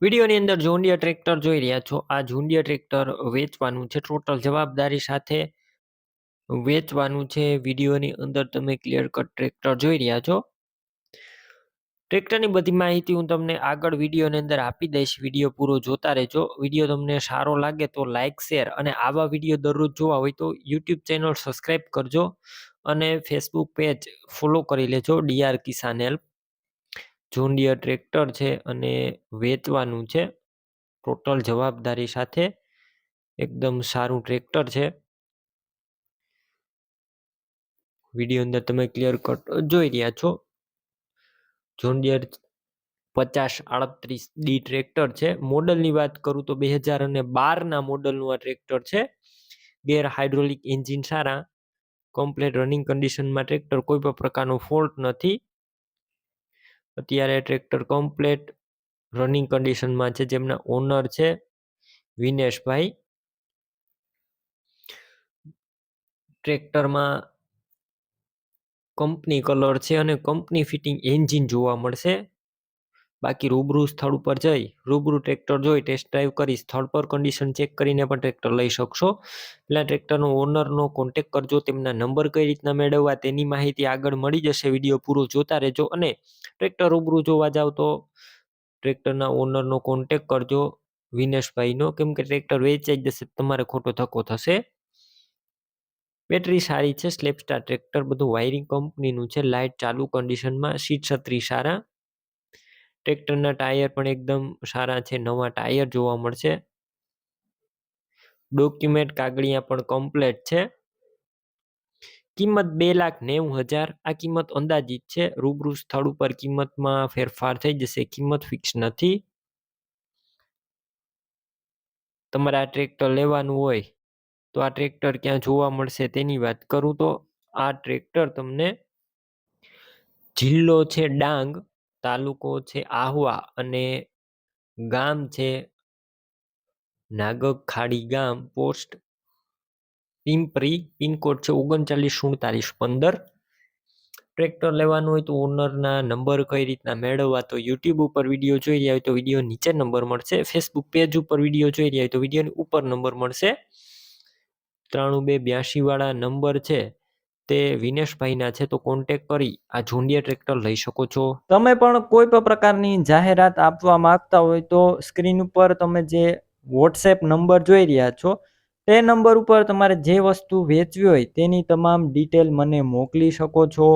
વિડીયોની અંદર John Deere tractor જોઈ રહ્યા છો। આ જોન્ડિયર ટ્રેક્ટર વેચવાનું છે, ટોટલ જવાબદારી સાથે વેચવાનું છે। વિડીયોની અંદર તમે ક્લિયર કટ ટ્રેક્ટર જોઈ રહ્યા છો। ટ્રેક્ટરની બધી માહિતી હું તમને આગળ વિડીયોની અંદર આપી દઈશ। વિડીયો પૂરો જોતા રહેજો। વિડીયો તમને સારો લાગે તો લાઇક શેર અને આવા વિડીયો દરરોજ જોવા હોય તો યુટ્યુબ ચેનલ સબસ્ક્રાઈબ કરજો અને ફેસબુક પેજ ફોલો કરી લેજો। ડીઆર કિસાન હેલ્પ જોન્ડિયર ટ્રેક્ટર છે અને વેચવાનું છે, ટોટલ જવાબદારી સાથે એકદમ સારું ટ્રેક્ટર છે। વિડીયો અંદર તમે ક્લિયર કટ જોઈ રહ્યા છો। જોન્ડિયર 5038D ટ્રેક્ટર છે। મોડલની વાત કરું તો 2012ના મોડલનું આ ટ્રેક્ટર છે। ગેર હાઇડ્રોલિક એન્જિન સારા, કમ્પ્લીટ રનિંગ કન્ડિશનમાં ટ્રેક્ટર, કોઈ પણ પ્રકારનો ફોલ્ટ નથી। અત્યારે ટ્રેક્ટર કમ્પ્લીટ રનિંગ કન્ડિશનમાં છે। જેમના ઓનર છે વિનેશભાઈ। ટ્રેક્ટરમાં કંપની કલર છે અને કંપની ફિટિંગ એન્જિન જોવા મળશે। બાકી રૂબરૂ સ્થળ ઉપર જઈ રૂબરૂ ટ્રેક્ટર જોઈ ટેસ્ટ ડ્રાઈવ કરી સ્થળ પર કન્ડિશન ચેક કરીને પણ ટ્રેક્ટર લઈ શકશો। એટલે ટ્રેક્ટરનો ઓનરનો કોન્ટેક કરજો। તેમના નંબર કઈ રીતના મેળવવા તેની માહિતી આગળ મળી જશે। વિડીયો પૂરો જોતા રહેજો અને ટ્રેક્ટર રૂબરૂ જોવા જાવ તો ટ્રેક્ટરના ઓનરનો કોન્ટેક કરજો વિનેશભાઈનો, કેમ કે ટ્રેક્ટર વેચાઈ જશે તમારે ખોટો ધક્કો થશે। બેટરી સારી છે, સ્લેપસ્ટાર ટ્રેક્ટર, બધું વાયરિંગ કંપનીનું છે, લાઇટ ચાલુ કન્ડિશનમાં, સીટ છત્રી સારા। ટ્રેક્ટરના ટાયર પણ એકદમ સારા છે, નવા ટાયર જોવા મળશે। ડોક્યુમેન્ટ કાગળિયા પણ કમ્પ્લીટ છે। કિંમત 2,90,000। આ કિંમત અંદાજિત છે, રૂબરૂ સ્થળ ઉપર કિંમતમાં ફેરફાર થઈ જશે, કિંમત ફિક્સ નથી। તમારે આ ટ્રેક્ટર લેવાનું હોય તો આ ટ્રેક્ટર ક્યાં જોવા મળશે તેની વાત કરું તો આ ટ્રેક્ટર તમને જિલ્લો છે ડાંગ, તાલુકો છે આહવા અને ગામ છે નાગક ખાડી ગામ, પોસ્ટ પિંપરી, પિનકોડ છે 394715। ટ્રેક્ટર લેવાનું હોય તો ઓનરના નંબર કઈ રીતના મેળવવા તો યુટ્યુબ ઉપર વિડીયો જોઈ રહ્યા હોય તો વિડીયો નીચે નંબર મળશે। ફેસબુક પેજ ઉપર વિડીયો જોઈ રહ્યા હોય તો વિડીયોની ઉપર નંબર મળશે। 9282 વાળા નંબર છે તે વિનેશભાઈના છે, તો કોન્ટેક કરી આ જોન્ડિયર ટ્રેક્ટર લઈ શકો છો। તમે પણ કોઈ પણ પ્રકારની જાહેરાત આપવા માંગતા હોય તો સ્ક્રીન ઉપર તમે જે વોટ્સએપ નંબર જોઈ રહ્યા છો તે નંબર ઉપર તમારે જે વસ્તુ વેચવી હોય તેની તમામ ડિટેલ મને મોકલી શકો છો।